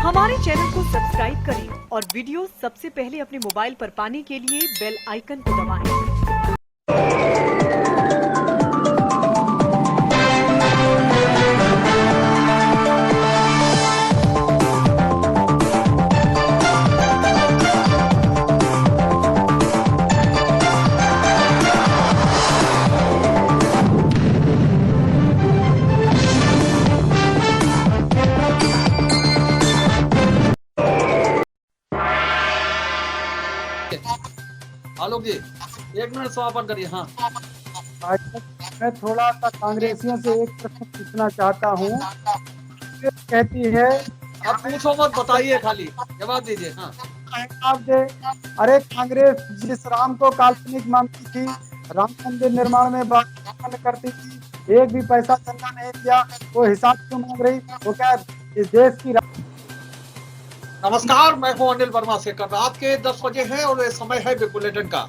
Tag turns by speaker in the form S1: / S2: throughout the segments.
S1: हमारे चैनल को सब्सक्राइब करें और वीडियो सबसे पहले अपने मोबाइल पर पाने के लिए बेल आइकन को दबाएं।
S2: आलोक जी, 1 मिनट समापन करिए। हाँ,
S3: मैं थोड़ा सा कांग्रेसियों से एक प्रश्न पूछना चाहता हूँ। कहती है
S2: आप पूछो मत, बताइए, खाली जवाब दीजिए। हाँ,
S3: आप दे। अरे कांग्रेस जिस राम को काल्पनिक मानती थी, राम मंदिर निर्माण में बाधा करती थी, एक भी पैसा चंदा नहीं दिया, वो हिसाब क्यों मांग रही? वो क्या इस देश की
S2: नमस्कार, मैं हूं अनिल वर्मा से। कर रात के 10 बजे हैं और ये समय है बिग बुलेटिन का।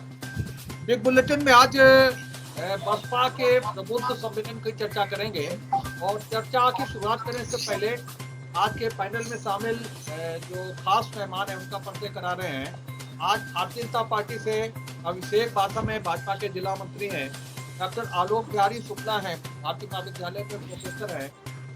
S2: बिग बुलेटिन में आज बसपा के प्रबुद्ध सम्मेलन की चर्चा करेंगे। और चर्चा की शुरुआत करने से पहले आज के पैनल में शामिल जो खास मेहमान हैं उनका परिचय करा रहे हैं। आज भारतीय जनता पार्टी से अभिषेक बासम है, भाजपा के जिला मंत्री हैं। डॉक्टर आलोक बिहारी शुक्ला हैं, भारतीय महाविद्यालय में प्रोफेसर हैं।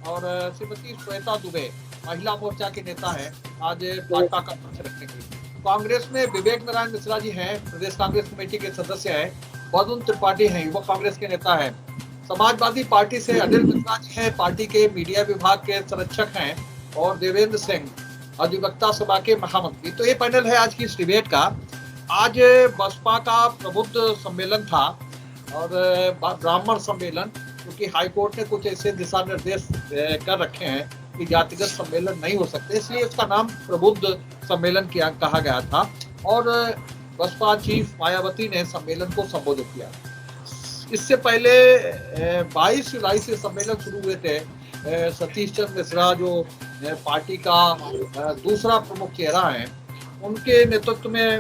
S2: और श्रीमती श्वेता दुबे महिला मोर्चा के नेता है, आज भाजपा का पक्ष रखेंगे। कांग्रेस में विवेक नारायण मिश्रा जी हैं, प्रदेश कांग्रेस कमेटी के सदस्य हैं। वरुण त्रिपाठी हैं, युवक कांग्रेस के नेता हैं। समाजवादी पार्टी से अनिल मिश्रा जी हैं, पार्टी के मीडिया विभाग के संरक्षक हैं। और देवेंद्र सिंह अधिवक्ता सभा के महामंत्री। तो ये पैनल है आज की इस डिबेट का। आज बसपा का प्रबुद्ध सम्मेलन था और ब्राह्मण सम्मेलन, क्योंकि हाईकोर्ट ने कुछ ऐसे दिशा निर्देश कर रखे हैं कि जातिगत सम्मेलन नहीं हो सकते, इसलिए इसका नाम प्रबुद्ध सम्मेलन कहा गया था। और बसपा चीफ मायावती ने सम्मेलन को संबोधित किया। इससे पहले 22 जुलाई से सम्मेलन शुरू हुए थे। सतीश चंद्र मिश्रा जो पार्टी का दूसरा प्रमुख चेहरा है, उनके नेतृत्व में,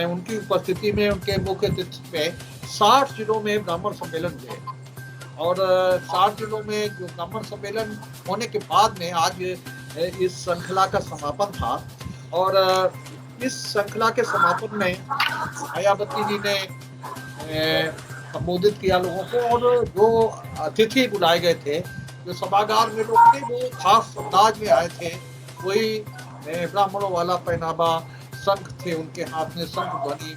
S2: उनकी उपस्थिति में, उनके मुख्य नेतृत्व में 60 जिलों में ब्राह्मण सम्मेलन हुए। और 60 जिलों में जो ब्राह्मण सम्मेलन होने के बाद में आज इस श्रृंखला का समापन था। और इस श्रृंखला के समापन में मायावती जी ने संबोधित किया लोगों को। और जो अतिथि बुलाए गए थे, जो सभागार में लोग थे, वो खास अंदाज में आए थे। कोई ब्राह्मणों वाला पहनावा, शंख थे उनके हाथ में, शंख ध्वनि,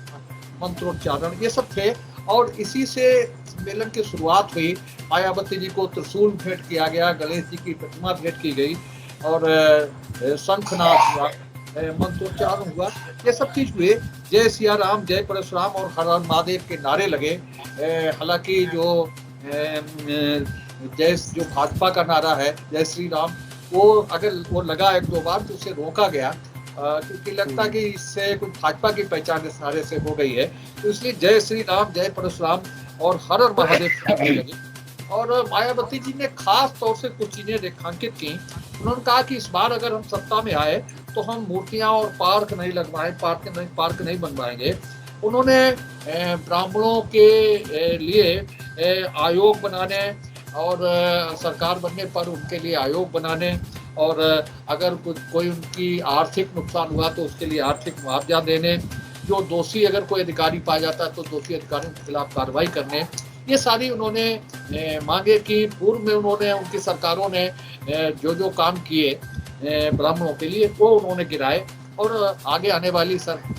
S2: मंत्रोच्चारण, ये सब थे। और इसी से सम्मेलन की शुरुआत हुई। मायावती जी को त्रिशूल भेंट किया गया, गणेश जी की प्रतिमा भेंट की गई और शंखनाद हुआ, मंत्रोच्चारण हुआ, ये सब चीज हुए। जय सिया राम, जय परशुराम और हर हर महादेव के नारे लगे। हालांकि जो जो भाजपा का नारा है जय श्री राम, वो अगर वो लगा 1-2 बार तो उसे रोका गया, क्योंकि लगता कि इससे कुछ भाजपा की पहचान इस नारे से हो गई है। तो इसलिए जय श्री राम, जय परशुराम और हर हर महादेव कहने लगे। और मायावती जी ने खास तौर से कुछ चीजें रेखांकित की। उन्होंने कहा कि इस बार अगर हम सत्ता में आए तो हम मूर्तियां और पार्क नहीं लगवाएं, पार्क नहीं बनवाएंगे। उन्होंने ब्राह्मणों के लिए आयोग बनाने और सरकार बनने पर उनके लिए आयोग बनाने, और अगर कोई उनकी आर्थिक नुकसान हुआ तो उसके लिए आर्थिक मुआवजा देने, जो दोषी अगर कोई अधिकारी पाया जाता है तो दोषी अधिकारियों के खिलाफ कार्रवाई करने, ये सारी उन्होंने मांगे की। पूर्व में उन्होंने, उनकी सरकारों ने जो काम किए ब्राह्मणों के लिए, वो उन्होंने गिराए। और आगे आने वाली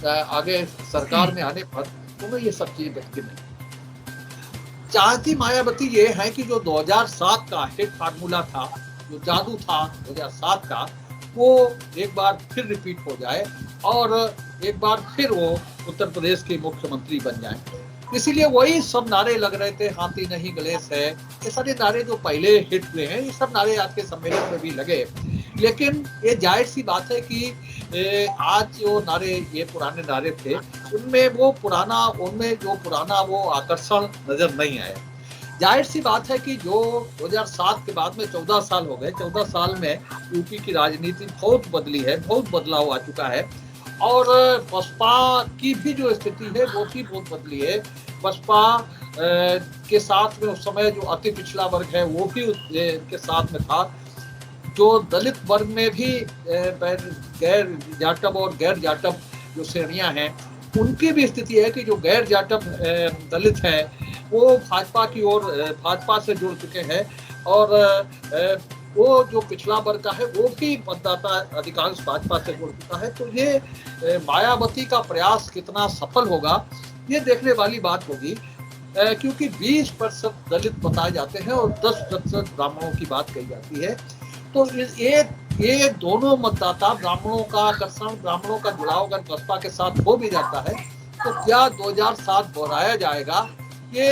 S2: आगे सरकार में आने पर उन्हें ये सब चीजें व्यक्त नहीं। चाहती मायावती ये है कि जो 2007 का हिट फार्मूला था, जो जादू था 2007 का, वो एक बार फिर रिपीट हो जाए और एक बार फिर वो उत्तर प्रदेश के मुख्यमंत्री बन जाए। इसीलिए वही सब नारे लग रहे थे, हाथी नहीं गणेश है, ये सारे नारे जो पहले हिट हुए हैं, ये सब नारे आज के सम्मेलन में भी लगे। लेकिन ये जाहिर सी बात है कि आज जो नारे, ये पुराने नारे थे, उनमें जो पुराना वो आकर्षण नजर नहीं आया। जाहिर सी बात है कि जो 2007 के बाद में 14 साल हो गए, 14 साल में यूपी की राजनीति बहुत बदली है, बहुत बदलाव आ चुका है। और बसपा की भी जो स्थिति है वो भी बहुत बदली है। बसपा के साथ में उस समय जो अति पिछड़ा वर्ग है वो भी उसके साथ में था। जो दलित वर्ग में भी गैर जाटव और गैर जाटव जो श्रेणियां हैं, उनकी भी स्थिति है कि जो गैर जाटव दलित हैं वो भाजपा की ओर, भाजपा से जुड़ चुके हैं, और वो जो पिछड़ा वर्ग का है वो भी मतदाता अधिकांश भाजपा से जुड़ चुका है। तो ये मायावती का प्रयास कितना सफल होगा ये देखने वाली बात होगी, क्योंकि 20% दलित बताए जाते हैं और 10% ब्राह्मणों की बात कही जाती है। तो ये दोनों मतदाता, ब्राह्मणों का आकर्षण, ब्राह्मणों का जुड़ाव अगर बसपा के साथ हो भी जाता है तो क्या 2007 दोहराया जाएगा, ये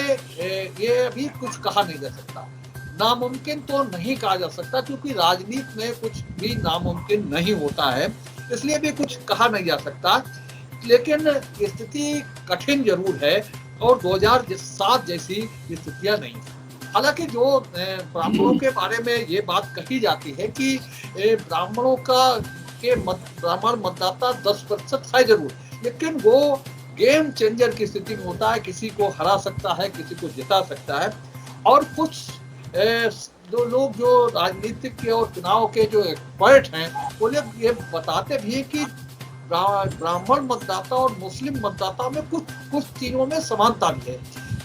S2: अभी कुछ कहा नहीं जा सकता। नामुमकिन तो नहीं कहा जा सकता, क्योंकि राजनीति में कुछ भी नामुमकिन नहीं होता है, इसलिए भी कुछ कहा नहीं जा सकता। लेकिन स्थिति कठिन जरूर है और 2007 जैसी स्थितियां नहीं। हालांकि जो ब्राह्मणों के बारे में ये बात कही जाती है कि ब्राह्मणों के ब्राह्मण मतदाता 10% है जरूर, लेकिन वो गेम चेंजर की स्थिति में होता है, किसी को हरा सकता है, किसी को जिता सकता है। और कुछ जो लोग जो राजनीतिक के और चुनाव के जो एक्सपर्ट हैं वो लोग ये बताते भी हैं कि ब्राह्मण मतदाता और मुस्लिम मतदाता में कुछ चीजों में समानता भी है।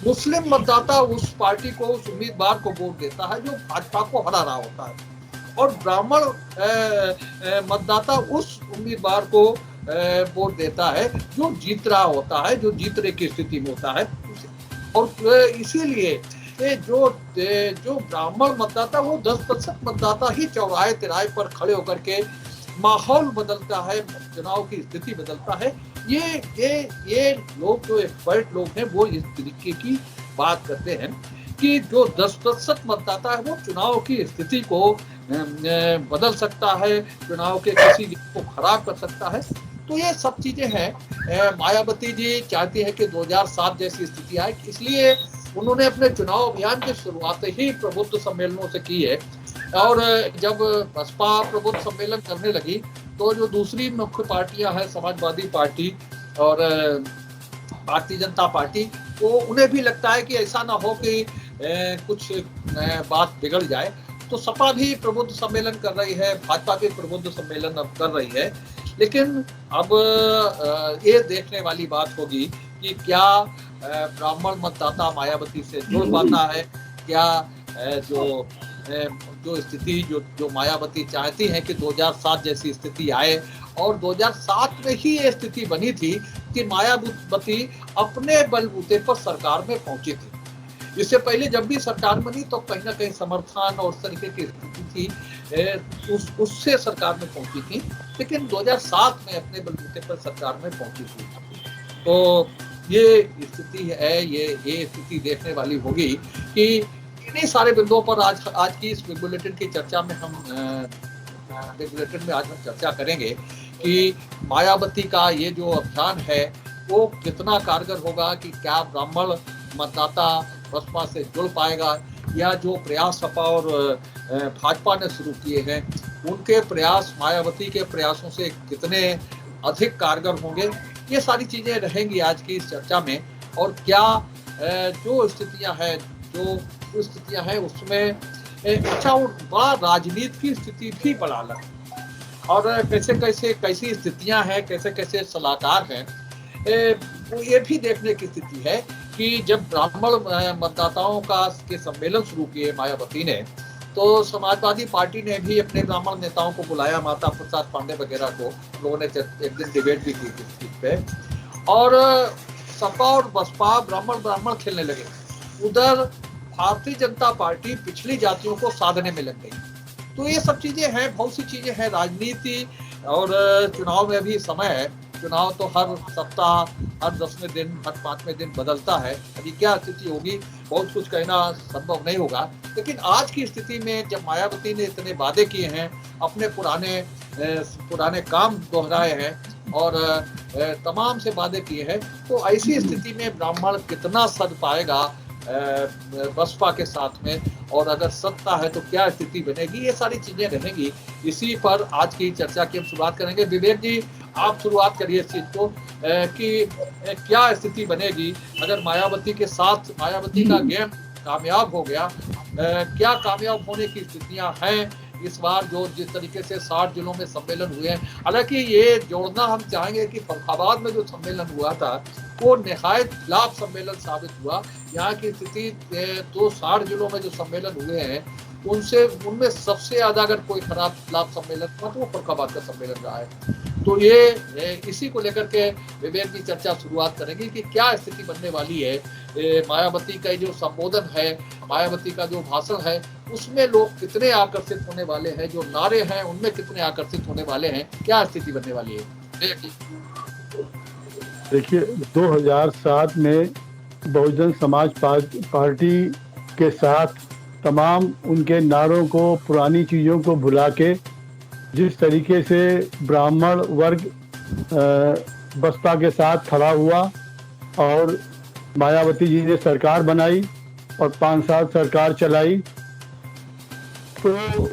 S2: मुस्लिम मतदाता उस पार्टी को, उस उम्मीदवार को वोट देता है जो भाजपा को हरा रहा होता है, और ब्राह्मण मतदाता उस उम्मीदवार को वोट देता है जो जीत रहा होता है, जो जीतने की स्थिति में होता है। और इसीलिए जो ब्राह्मण मतदाता वो 10% मतदाता ही चौराहे तिराहे पर खड़े होकर के माहौल बदलता है, चुनाव की स्थिति बदलता है। ये लोग जो एक्सपर्ट लोग हैं वो इस तरीके की बात करते हैं कि जो 10% मतदाता है वो चुनाव की स्थिति को बदल सकता है, चुनाव के किसी को खराब कर सकता है। तो ये सब चीजें हैं। मायावती जी चाहती है कि 2007 जैसी स्थिति आए, इसलिए उन्होंने अपने चुनाव अभियान की शुरुआत ही प्रबुद्ध सम्मेलनों से की है। और जब बसपा प्रबुद्ध सम्मेलन करने लगी तो जो दूसरी मुख्य पार्टियां हैं, समाजवादी पार्टी और भारतीय जनता पार्टी, तो उन्हें भी लगता है कि ऐसा ना हो कि कुछ बात बिगड़ जाए, तो सपा भी प्रबुद्ध सम्मेलन कर रही है, भाजपा भी प्रबुद्ध सम्मेलन अब कर रही है। लेकिन अब ये देखने वाली बात होगी कि क्या ब्राह्मण मतदाता मायावती से जुड़ पाता है, क्या जो स्थिति जो मायावती चाहती है कि 2007 जैसी स्थिति आए। और 2007 में ही ये स्थिति बनी थी कि मायावती अपने बलबूते पर सरकार में पहुंची थी। इससे पहले जब भी सरकार बनी तो कहीं ना कहीं समर्थन और उस तरीके की स्थिति थी, उससे सरकार में पहुंची थी, लेकिन 2007 में अपने बलबूते पर सरकार में पहुंची थी। तो ये स्थिति है, ये स्थिति देखने वाली होगी कि इन्हीं सारे बिंदुओं पर आज की इस बुलेटिन की चर्चा में हम चर्चा करेंगे कि मायावती का ये जो अभियान है वो कितना कारगर होगा, कि क्या ब्राह्मण मतदाता बसपा से जुड़ पाएगा, या जो प्रयास सपा और भाजपा ने शुरू किए हैं उनके प्रयास मायावती के प्रयासों से कितने अधिक कारगर होंगे। ये सारी चीजें रहेंगी आज की इस चर्चा में। और क्या जो स्थितियां हैं उसमें अच्छा और बड़ा राजनीति की स्थिति भी बड़ा अलग, और कैसी स्थितियां हैं, कैसे सलाहकार हैं, वो ये भी देखने की स्थिति है कि जब ब्राह्मण मतदाताओं के सम्मेलन शुरू किए मायावती ने, तो समाजवादी पार्टी ने भी अपने ब्राह्मण नेताओं को बुलाया, माता प्रसाद पांडे वगैरह को, लोगों ने एक दिन डिबेट भी की थी इस चीज पे। और सपा और बसपा ब्राह्मण खेलने लगे, उधर भारतीय जनता पार्टी पिछली जातियों को साधने में लग गई। तो ये सब चीजें हैं, बहुत सी चीजें हैं राजनीति, और चुनाव में भी समय है। चुनाव तो हर सप्ताह, हर 10वें दिन, हर 5वें दिन बदलता है। अभी क्या स्थिति होगी बहुत कुछ कहना संभव नहीं होगा। लेकिन आज की स्थिति में जब मायावती ने इतने वादे किए हैं, अपने पुराने काम दोहराए हैं और तमाम से वादे किए हैं, तो ऐसी स्थिति में ब्राह्मण कितना सद पाएगा बसपा के साथ में, और अगर सत्ता है तो क्या स्थिति बनेगी, ये सारी चीजें रहेंगी। इसी पर आज की चर्चा की हम शुरुआत करेंगे। विवेक जी, आप शुरुआत करिए इस चीज को कि क्या स्थिति बनेगी अगर मायावती के साथ मायावती का गेम कामयाब हो गया, क्या कामयाब होने की स्थितियां हैं, इस बार जो जिस तरीके से 60 जिलों में सम्मेलन हुए हैं, हालांकि ये जोड़ना हम चाहेंगे कि फर्रुखाबाद में जो सम्मेलन हुआ था वो निहायत खिलाफ सम्मेलन साबित हुआ। यहाँ की स्थिति तो 60 जिलों में जो सम्मेलन हुए हैं उनमें सबसे ज्यादा अगर कोई खिलाफ सम्मेलन हुआ तो वो फर्रुखाबाद का सम्मेलन रहा है। तो ये इसी को लेकर के विवेक की चर्चा शुरुआत करेंगे कि क्या स्थिति बनने वाली है। मायावती का जो संबोधन है, मायावती का जो भाषण है, उसमें लोग कितने आकर्षित होने वाले हैं, जो नारे हैं उनमें कितने आकर्षित होने वाले हैं, क्या स्थिति बनने वाली है।
S4: देखिए 2007 में बहुजन समाज पार्टी के साथ तमाम उनके नारों को, पुरानी चीज़ों को भुला के जिस तरीके से ब्राह्मण वर्ग बसपा के साथ खड़ा हुआ और मायावती जी ने सरकार बनाई और 5 साल सरकार चलाई, तो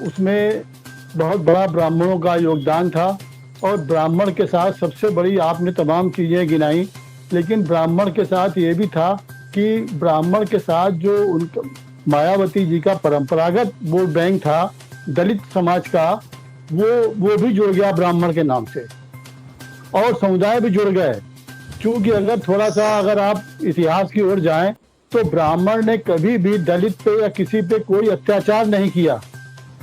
S4: उसमें बहुत बड़ा ब्राह्मणों का योगदान था। और ब्राह्मण के साथ सबसे बड़ी आपने तमाम चीज़ें गिनाई, लेकिन ब्राह्मण के साथ ये भी था कि ब्राह्मण के साथ जो उनका मायावती जी का परंपरागत वोट बैंक था दलित समाज का, वो भी जुड़ गया ब्राह्मण के नाम से और समुदाय भी जुड़ गए। क्योंकि अगर आप इतिहास की ओर जाएं तो ब्राह्मण ने कभी भी दलित पे या किसी पे कोई अत्याचार नहीं किया,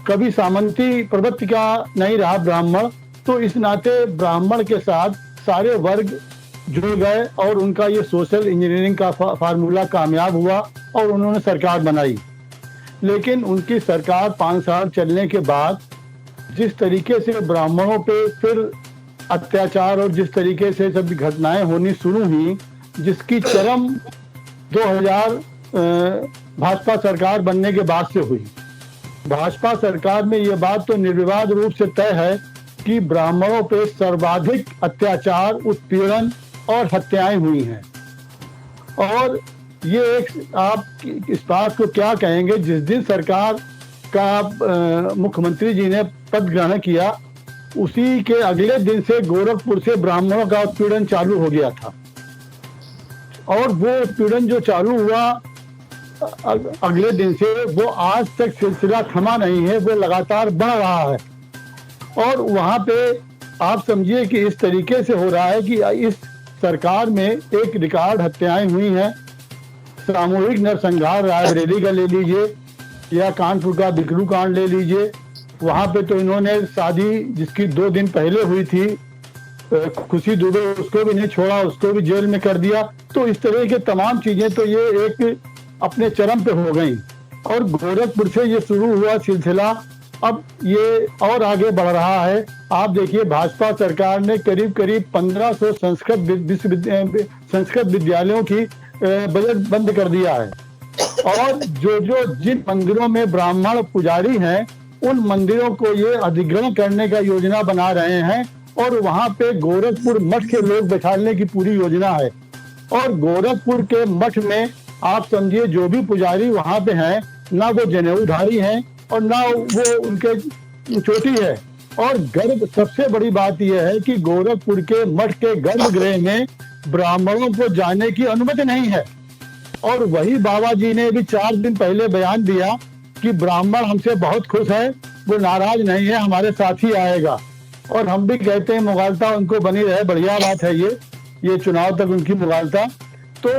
S4: कभी सामंती प्रवृत्ति का नहीं रहा ब्राह्मण। तो इस नाते ब्राह्मण के साथ सारे वर्ग जुड़ गए और उनका ये सोशल इंजीनियरिंग का फार्मूला कामयाब हुआ और उन्होंने सरकार बनाई। लेकिन उनकी सरकार 5 साल चलने के बाद जिस तरीके से ब्राह्मणों पे फिर अत्याचार और जिस तरीके से सब घटनाएं होनी शुरू हुई, जिसकी चरम 2000 भाजपा सरकार बनने के बाद से हुई। भाजपा सरकार में ये बात तो निर्विवाद रूप से तय है कि ब्राह्मणों पे सर्वाधिक अत्याचार, उत्पीड़न और हत्याएं हुई हैं। और ये एक आप इस बात को क्या कहेंगे, जिस दिन सरकार का मुख्यमंत्री जी ने पद ग्रहण किया उसी के अगले दिन से गोरखपुर से ब्राह्मणों का उत्पीड़न चालू हो गया था। और वो उत्पीड़न जो चालू हुआ अगले दिन से, वो आज तक सिलसिला थमा नहीं है, वो लगातार बढ़ रहा है। और वहाँ पे आप समझिए कि इस तरीके से हो रहा है कि इस सरकार में एक रिकॉर्ड हत्याएं हुई हैं। सामूहिक नरसंहार रायबरेली का ले लीजिए या कानपुर का बिकरू कांड ले लीजिए, वहाँ पे तो इन्होंने शादी जिसकी 2 दिन पहले हुई थी, खुशी दुबे, उसको भी नहीं छोड़ा, उसको भी जेल में कर दिया। तो इस तरह के तमाम चीजें तो ये एक अपने चरम पे हो गई। और गोरखपुर से ये शुरू हुआ सिलसिला अब ये और आगे बढ़ रहा है। आप देखिए भाजपा सरकार ने करीब 1500 संस्कृत विद्यालयों की बजट बंद कर दिया है। और जिन मंदिरों में ब्राह्मण पुजारी हैं उन मंदिरों को ये अधिग्रहण करने का योजना बना रहे हैं और वहां पे गोरखपुर मठ के लोग बैठाने की पूरी योजना है। और गोरखपुर के मठ में आप समझिए जो भी पुजारी वहां पे हैं, ना वो जनेऊधारी हैं और ना वो उनके चोटी है। और गर्व सबसे बड़ी बात यह है कि गोरखपुर के मठ के गर्भगृह में ब्राह्मणों को जाने की अनुमति नहीं है। और वही बाबा जी ने भी 4 दिन पहले बयान दिया कि ब्राह्मण हमसे बहुत खुश है, वो नाराज नहीं है, हमारे साथ ही आएगा। और हम भी कहते हैं मुगालता उनको बनी रहे, बढ़िया बात है ये चुनाव तक उनकी मुगालता। तो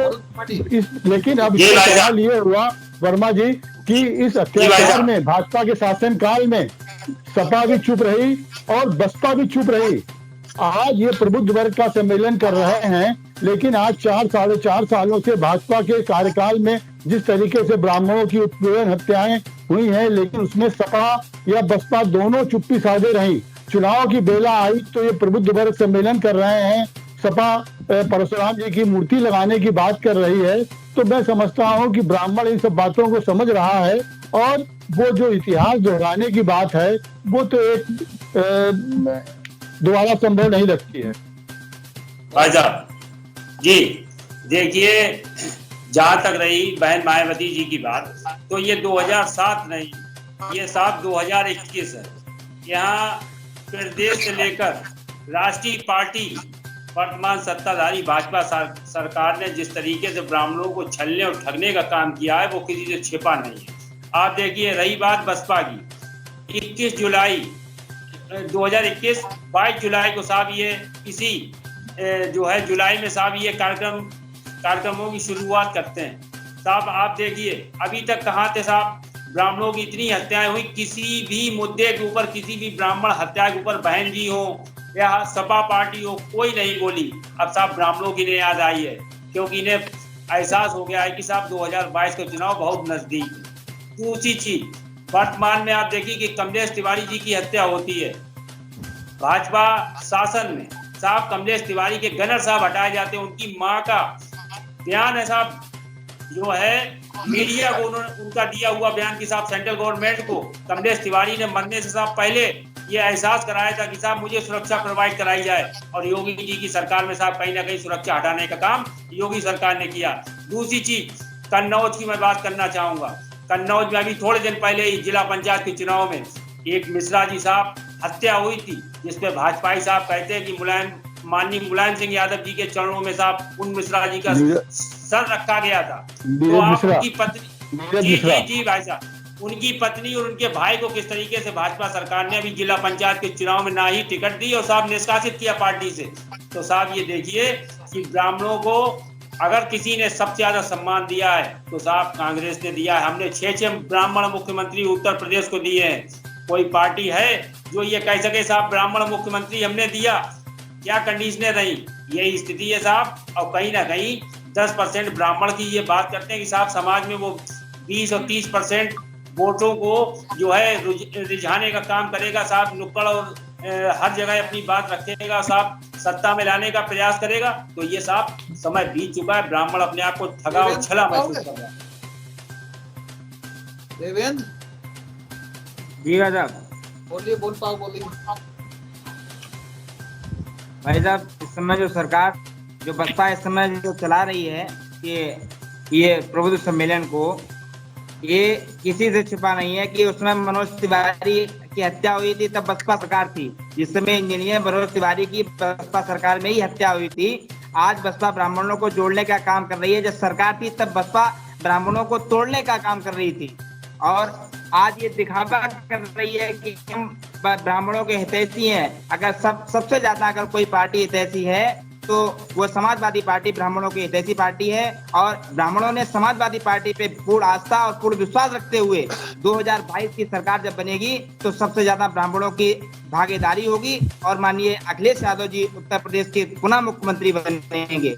S4: लेकिन अब इसका सवाल ये हुआ वर्मा जी कि इस अत्याचार में भाजपा के शासन काल में सपा भी चुप रही और बसपा भी चुप रही। आज ये प्रबुद्ध वर्ग का सम्मेलन कर रहे हैं, लेकिन आज 4-4.5 सालों से भाजपा के कार्यकाल में जिस तरीके से ब्राह्मणों की उत्पीड़न हत्याएं हुई हैं, लेकिन उसमें सपा या बसपा दोनों चुप्पी साधे रही। चुनाव की बेला आई तो ये प्रबुद्ध वर्ग सम्मेलन कर रहे हैं, सपा परशुराम जी की मूर्ति लगाने की बात कर रही है। तो मैं समझता हूँ कि ब्राह्मण इन सब बातों को समझ रहा है और वो जो इतिहास दोहराने की बात है वो तो एक दोबारा संभव नहीं लगती है।
S5: भाई साहब जी देखिए, जहां तक रही बहन मायावती जी की बात, तो ये 2007 नहीं, ये 2021 है। यहाँ प्रदेश से लेकर राष्ट्रीय पार्टी वर्तमान सत्ताधारी भाजपा सरकार ने जिस तरीके से ब्राह्मणों को छलने और ठगने का काम किया है वो किसी से छिपा नहीं है। आप देखिए, रही बात बसपा की, 21 जुलाई 2021 22 जुलाई को साहब ये इसी जो है जुलाई में साहब ये कार्यक्रमों की शुरुआत करते हैं। साहब आप देखिए अभी तक कहाँ थे साहब, ब्राह्मणों की इतनी हत्याएं हुई, किसी भी मुद्दे के ऊपर, किसी भी ब्राह्मण हत्या के ऊपर बहन जी हो या सपा पार्टी हो, कोई नहीं बोली। अब साहब ब्राह्मणों की इन्हें याद आई है, क्योंकि इन्हें एहसास हो गया है कि साहब 2022 का चुनाव बहुत नजदीक है। दूसरी चीज, वर्तमान में आप देखिए कि कमलेश तिवारी जी की हत्या होती है भाजपा शासन में। साहब कमलेश तिवारी के गनर साहब हटाए जाते हैं, उनकी माँ का बयान है साहब, जो है मीडिया को उनका दिया हुआ बयान कि साहब सेंट्रल गवर्नमेंट को कमलेश तिवारी ने मरने से साहब पहले ये एहसास कराया था कि साहब मुझे सुरक्षा प्रोवाइड कराई जाए, और योगी जी की सरकार में साहब कहीं ना कहीं सुरक्षा हटाने का काम योगी सरकार ने किया। दूसरी चीज, कन्नौज की मैं बात करना चाहूंगा। कन्नौज में अभी थोड़े दिन पहले ही जिला पंचायत के चुनाव में एक मिश्रा जी साहब हत्या हुई थी, जिसपे भाजपाई साहब कहते हैं कि माननीय मुलायम सिंह यादव जी के चरणों में साहब उन मिश्रा जी का सर रखा गया था। तो आप उनकी पत्नी जी भाई साहब, उनकी पत्नी और उनके भाई को किस तरीके से भाजपा सरकार ने अभी जिला पंचायत के चुनाव में ना ही टिकट दी और साहब निष्कासित किया पार्टी से। तो साहब ये देखिए कि ब्राह्मणों को अगर किसी ने सबसे ज्यादा सम्मान दिया है तो साहब कांग्रेस ने दिया है। हमने 6 ब्राह्मण मुख्यमंत्री उत्तर प्रदेश को दिए हैं। कोई पार्टी है जो ये कह सके साहब ब्राह्मण मुख्यमंत्री हमने दिया? क्या कंडीशनें रही? यही स्थिति है साहब। और कहीं ना कहीं 10% ब्राह्मण की ये बात करते हैं कि साहब समाज में वो 20 और 30% वोटों को जो है रिझाने का काम करेगा साहब, नुक्कड़ और हर जगह अपनी बात रखेगा साहब, सत्ता में लाने का प्रयास करेगा। तो ये साहब समय बीत चुका है, ब्राह्मण अपने आप को ठगा और छला महसूस कर रहा है।
S2: देवेंद्र
S6: जी भाई साहब,
S2: बोलिए, बोलिए।
S6: भाई साहब इस समय जो सरकार जो बसपा इस समय जो चला रही है ये प्रबुद्ध सम्मेलन को, ये किसी से छिपा नहीं है कि उसमें मनोज तिवारी की हत्या हुई थी तब बसपा सरकार थी। जिस समय इंजीनियर मनोज तिवारी की बसपा सरकार में ही हत्या हुई थी। आज बसपा ब्राह्मणों को जोड़ने का काम कर रही है। जब सरकार थी तब बसपा ब्राह्मणों को तोड़ने का काम कर रही थी, और आज ये दिखावा कर रही है कि हम ब्राह्मणों के हितैषी हैं। अगर सबसे ज्यादा अगर कोई पार्टी हितैषी है तो वो समाजवादी पार्टी ब्राह्मणों की हितैषी पार्टी है, और ब्राह्मणों ने समाजवादी पार्टी पे पूर्ण आस्था और पूर्ण विश्वास रखते हुए 2022 की सरकार जब बनेगी तो सबसे ज्यादा ब्राह्मणों की भागीदारी होगी, और माननीय अखिलेश यादव जी उत्तर प्रदेश के पुनः मुख्यमंत्री बनेंगे।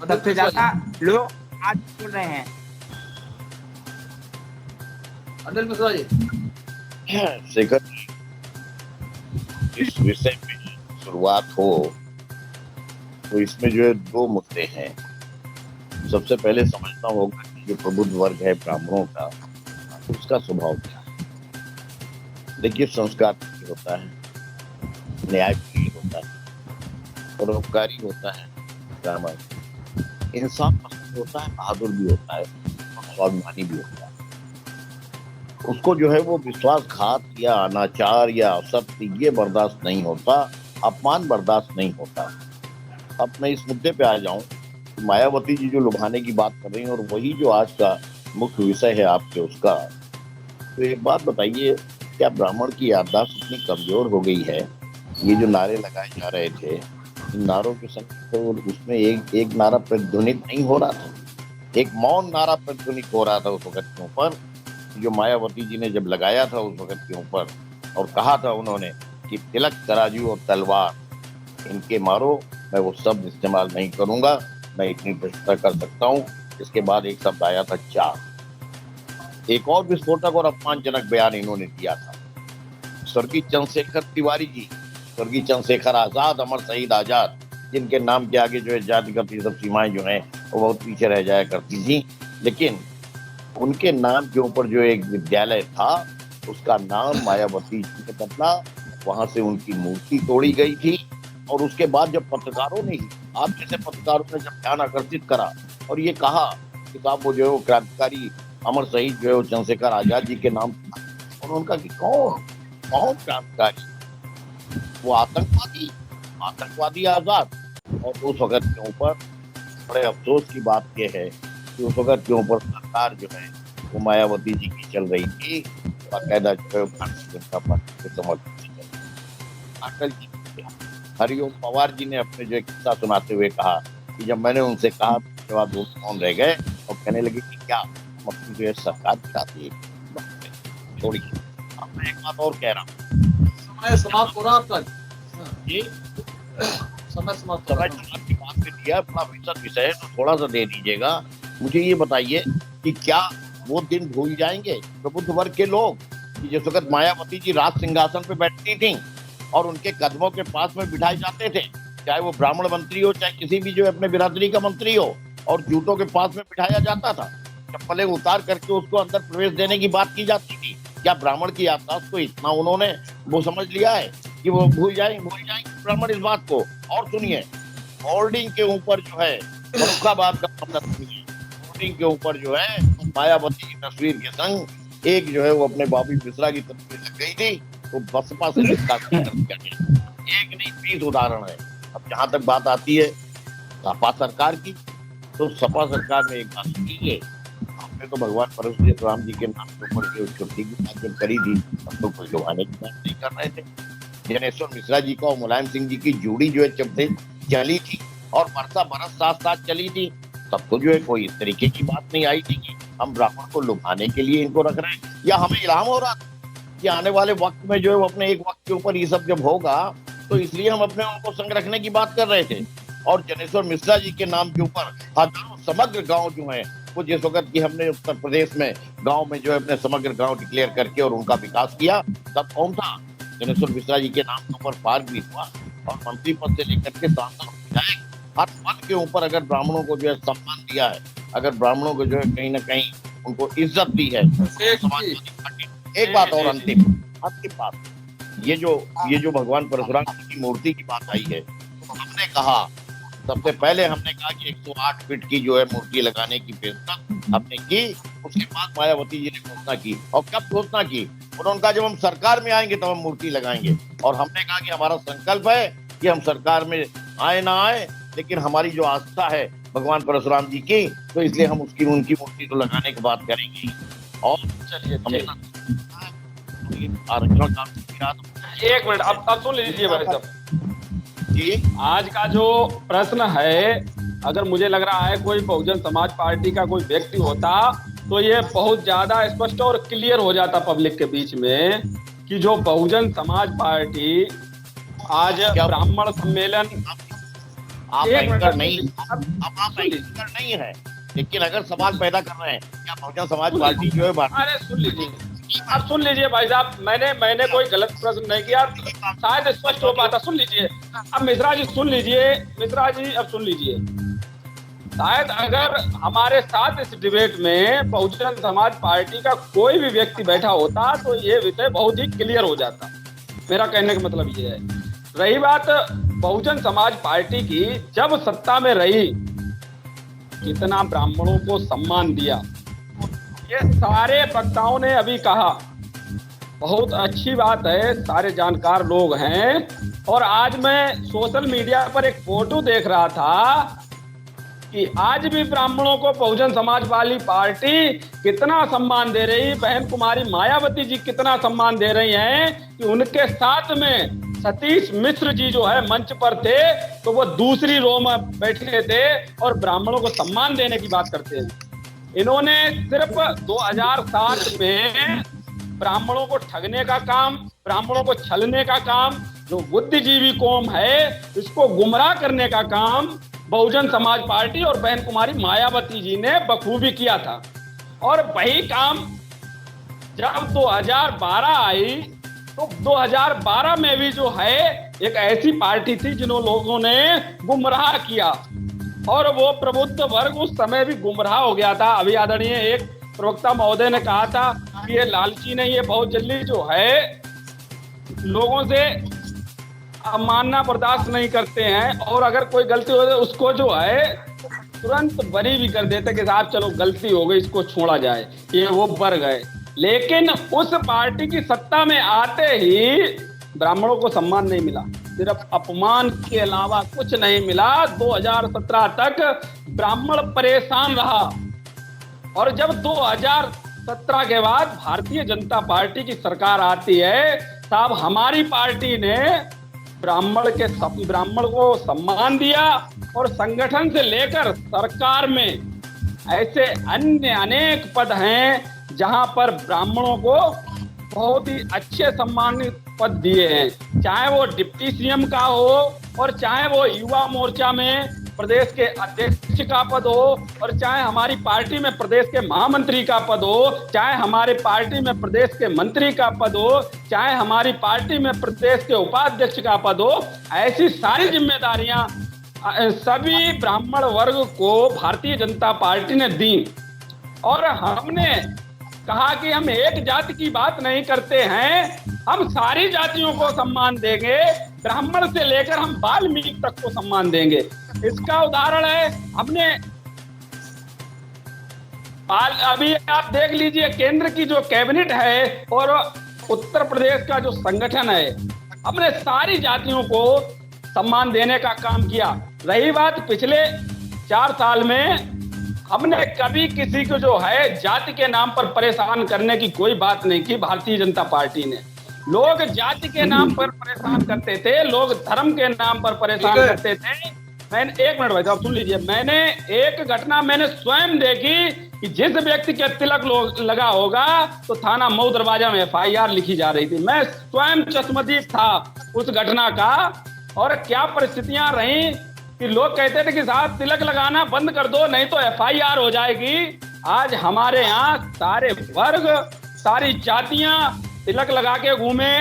S6: सबसे ज्यादा लोग आज बोल रहे हैं।
S2: अनिल मिश्रा जी,
S7: शेखर, इस विषय में शुरुआत हो तो इसमें जो है 2 मुद्दे हैं। सबसे पहले समझना होगा कि जो प्रबुद्ध वर्ग है ब्राह्मणों का, उसका स्वभाव क्या है। देखिए, संस्कार होता है, न्यायप्रिय होता है, परोपकारी होता है, इंसान पसंद होता है, बहादुर भी होता है और स्वाभिमानी भी होता है। उसको जो है वो विश्वासघात या अनाचार या असत्य ये बर्दाश्त नहीं होता, अपमान बर्दाश्त नहीं होता। अब मैं इस मुद्दे पे आ जाऊं, मायावती जी जो लुभाने की बात कर रही हैं और वही जो आज का मुख्य विषय है आपके उसका, तो एक बात बताइए, क्या ब्राह्मण की याददाश्त इतनी कमजोर हो गई है? ये जो नारे लगाए जा रहे थे, इन नारों के संग तो उसमें एक नारा प्रतिध्वनित नहीं हो रहा था, एक मौन नारा प्रतिध्वनित हो रहा था उस वक्त के ऊपर, जो मायावती जी ने जब लगाया था उस वक्त के ऊपर, और कहा था उन्होंने कि तिलक, तराजू और तलवार इनके मारो। मैं वो शब्द इस्तेमाल नहीं करूंगा, मैं इतनी दृढ़ता कर सकता हूँ। इसके बाद एक शब्द आया था चार। एक और विस्फोटक और अपमानजनक बयान इन्होंने दिया था। स्वर्गीय चंद्रशेखर तिवारी जी, स्वर्गीय चंद्रशेखर आजाद, अमर शहीद आजाद, जिनके नाम के आगे जो है जातिगत ये सब सीमाएं जो है वो बहुत पीछे रह जाया करती थी, लेकिन उनके नाम के ऊपर जो एक विद्यालय था उसका नाम मायावती जी ने बदला। वहां से उनकी मूर्ति तोड़ी गई थी, और उसके बाद जब पत्रकारों ने ही, आप जैसे पत्रकारों ने जब ध्यान आकर्षित करा और ये कहा कि साहब वो जो है वो क्रांतिकारी अमर शहीद जो है वो चंद्रशेखर आजाद जी के नाम, उन्होंने कहा कि कौन क्रांतिकारी? वो आतंकवादी आजाद। और उस वक्त के ऊपर बड़े अफसोस की बात यह है कि उस वक्त के ऊपर सरकार जो है वो मायावती जी की चल रही थी, बाकायदा जो है भारतीय जनता पार्टी के समर्थन है। अटल जी, हरिओम पवार जी ने अपने जो एक किस्सा सुनाते हुए कहा कि जब मैंने उनसे कहा उसके बाद वो कौन रह गए और कहने लगे कि क्या अपनी जो है सरकार चाहती है, छोड़िए। अब मैं एक बात और कह रहा हूँ,
S2: समय समाप्त हो रहा आपका।
S7: ये
S2: समय समाप्त हो
S7: समय
S2: रहा है।
S7: आपकी बात में दिया, अपना विषद विषय है तो थोड़ा सा दे दीजिएगा। मुझे ये बताइए कि क्या वो दिन भूल जाएंगे प्रबुद्ध वर्ग के लोग कि जिस वक्त मायावती जी राज सिंहासन पे बैठती थी और उनके कदमों के पास में बिठाए जाते थे, चाहे वो ब्राह्मण मंत्री हो चाहे किसी भी जो अपने बिरादरी का मंत्री हो, और जूतों के पास में बिठाया जाता था, चप्पलें उतार करके उसको अंदर प्रवेश देने की बात की जाती थी। क्या ब्राह्मण की याददाश्त को इतना उन्होंने वो समझ लिया है कि वो भूल जाएंगे ब्राह्मण इस बात को? और सुनिए, होर्डिंग के ऊपर जो है फर्रुखाबाद का मामला सुनिए, होर्डिंग के ऊपर जो है मायावती की तस्वीर के संग एक जो है वो अपने बॉबी मिश्रा की तस्वीर लग गई थी, तो बसपा से निष्कासित कर दिया गया। एक नहीं 20 उदाहरण है। अब जहां तक बात आती है सपा सरकार की, तो सपा सरकार में एक बात सुनिए, हमने तो भगवान परशुराम जी के नाम के ऊपर जो छुट्टी की बात जब करी थी, हम तो कोई लुभाने की बात नहीं कर रहे थे। जनेश्वर मिश्रा जी का और मुलायम सिंह जी की जोड़ी जो है जब से चली थी और वर्षा बरस साथ साथ चली थी, तब तो जो है कोई इस तरीके की बात नहीं आई थी कि हम ब्राह्मण को लुभाने के लिए इनको रख रहे हैं, या हमें इल्हाम हो रहा था कि आने वाले वक्त में जो है वो अपने एक वक्त के ऊपर ये सब जब होगा तो इसलिए हम अपने उनको संग रखने की बात कर रहे थे। और जनेश्वर मिश्रा जी के नाम के ऊपर हजारों समग्र गांव जो है वो जिस वक्त की हमने उत्तर प्रदेश में गांव में जो है अपने समग्र गांव डिक्लेयर करके और उनका विकास किया, तब कौन था? जनेश्वर मिश्रा जी के नाम के ऊपर पार्क भी हुआ और मंत्री पद से लेकर के सांसद विधायक हर पद के ऊपर अगर ब्राह्मणों को जो है सम्मान दिया है, अगर ब्राह्मणों को जो है कहीं ना कहीं उनको इज्जत दी है। समाजवादी पार्टी। एक बात और अंतिम बात, ये जो भगवान परशुराम की मूर्ति की बात आई है, तो हमने कहा, सबसे पहले हमने कहा कि 108 फीट की जो है मूर्ति लगाने की पेशकश हमने की। उसके बाद मायावती जी ने घोषणा की, और कब घोषणा की? उन्होंने कहा जब हम सरकार में आएंगे तब हम मूर्ति लगाएंगे। और हमने कहा कि हमारा संकल्प है कि हम सरकार में आए ना आए, लेकिन हमारी जो आस्था है भगवान परशुराम जी की, तो इसलिए हम उनकी मूर्ति तो लगाने की बात करेंगे। और चलिए आरक्षण का
S8: एक मिनट, अब सुन लीजिए भाई साहब
S7: जी।
S8: आज का जो प्रश्न है, अगर मुझे लग रहा है कोई बहुजन समाज पार्टी का कोई व्यक्ति होता तो ये बहुत ज्यादा स्पष्ट और क्लियर हो जाता पब्लिक के बीच में कि जो बहुजन समाज पार्टी आज ब्राह्मण सम्मेलन,
S7: आप एंकर नहीं, अब आप एंकर नहीं है, लेकिन अगर सवाल पैदा कर रहे हैं क्या बहुजन समाज पार्टी जो है,
S8: अरे सुन लीजिए, अब सुन लीजिए भाई साहब, मैंने कोई गलत प्रश्न नहीं किया, शायद स्पष्ट हो पाता। सुन लीजिए, अब मिश्रा जी सुन लीजिए, मिश्रा जी अब सुन लीजिए, शायद अगर हमारे साथ इस डिबेट में बहुजन समाज पार्टी का कोई भी व्यक्ति बैठा होता तो ये विषय बहुत ही क्लियर हो जाता। मेरा कहने का मतलब ये है। रही बात बहुजन समाज पार्टी की, जब सत्ता में रही कितना ब्राह्मणों को सम्मान दिया, ये सारे वक्ताओं ने अभी कहा, बहुत अच्छी बात है, सारे जानकार लोग हैं। और आज मैं सोशल मीडिया पर एक फोटो देख रहा था कि आज भी ब्राह्मणों को बहुजन समाज वाली पार्टी कितना सम्मान दे रही, बहन कुमारी मायावती जी कितना सम्मान दे रही हैं कि उनके साथ में सतीश मिश्र जी जो है मंच पर थे तो वो दूसरी रो में बैठे थे और ब्राह्मणों को सम्मान देने की बात करते हैं। इन्होंने सिर्फ 2007 में ब्राह्मणों को ठगने का काम, ब्राह्मणों को छलने का काम, जो बुद्धिजीवी कौम है इसको गुमराह करने का काम बहुजन समाज पार्टी और बहन कुमारी मायावती जी ने बखूबी किया था। और वही काम जब 2012 आई तो 2012 में भी जो है एक ऐसी पार्टी थी जिन्होंने लोगों ने गुमराह किया, और वो प्रबुद्ध वर्ग उस समय भी गुमराह हो गया था। अभी आदरणीय एक प्रवक्ता महोदय ने कहा था कि ये लालची नहीं, ये बहुत जल्दी जो है लोगों से अवमानना बर्दाश्त नहीं करते हैं, और अगर कोई गलती हो तो उसको जो है तुरंत बरी भी कर देते कि साहब चलो गलती हो गई, इसको छोड़ा जाए, ये वो बर गए। लेकिन उस पार्टी की सत्ता में आते ही ब्राह्मणों को सम्मान नहीं मिला, सिर्फ अपमान के अलावा कुछ नहीं मिला। 2017 तक ब्राह्मण परेशान रहा, और जब 17 के बाद भारतीय जनता पार्टी की सरकार आती है, साहब हमारी पार्टी ने ब्राह्मण को सम्मान दिया और संगठन से लेकर सरकार में ऐसे अन्य अनेक पद हैं जहां पर ब्राह्मणों को बहुत ही अच्छे सम्मानित पद दिए हैं, चाहे वो डिप्टी सीएम का हो और चाहे वो युवा मोर्चा में प्रदेश के अध्यक्ष का पद हो और चाहे हमारी पार्टी में प्रदेश के महामंत्री का पद हो, चाहे हमारे पार्टी में प्रदेश के मंत्री का पद हो, चाहे हमारी पार्टी में प्रदेश के उपाध्यक्ष का पद हो। ऐसी सारी जिम्मेदारियां सभी ब्राह्मण वर्ग को भारतीय जनता पार्टी ने दी और हमने कहा कि हम एक जाति की बात नहीं करते हैं, हम सारी जातियों को सम्मान देंगे, ब्राह्मण से लेकर हम वाल्मीकि तक को सम्मान देंगे। इसका उदाहरण है हमने अभी आप देख लीजिए केंद्र की जो कैबिनेट है और उत्तर प्रदेश का जो संगठन है, हमने सारी जातियों को सम्मान देने का काम किया। रही बात पिछले 4 साल में हमने कभी किसी को जो है जाति के नाम पर परेशान करने की कोई बात नहीं की भारतीय जनता पार्टी ने। लोग जाति के नाम पर परेशान करते थे, लोग धर्म के नाम पर परेशान करते थे। मैंने 1 मिनट भाई साहब सुन लीजिए, मैंने एक घटना मैंने स्वयं देखी कि जिस व्यक्ति के तिलक लगा होगा तो थाना मऊ दरवाजा में FIR लिखी जा रही थी। मैं स्वयं चश्मदीद था उस घटना का और क्या परिस्थितियां रही कि लोग कहते थे कि साहब तिलक लगाना बंद कर दो नहीं तो FIR हो जाएगी। आज हमारे यहाँ सारे वर्ग सारी जातियां तिलक लगा के घूमे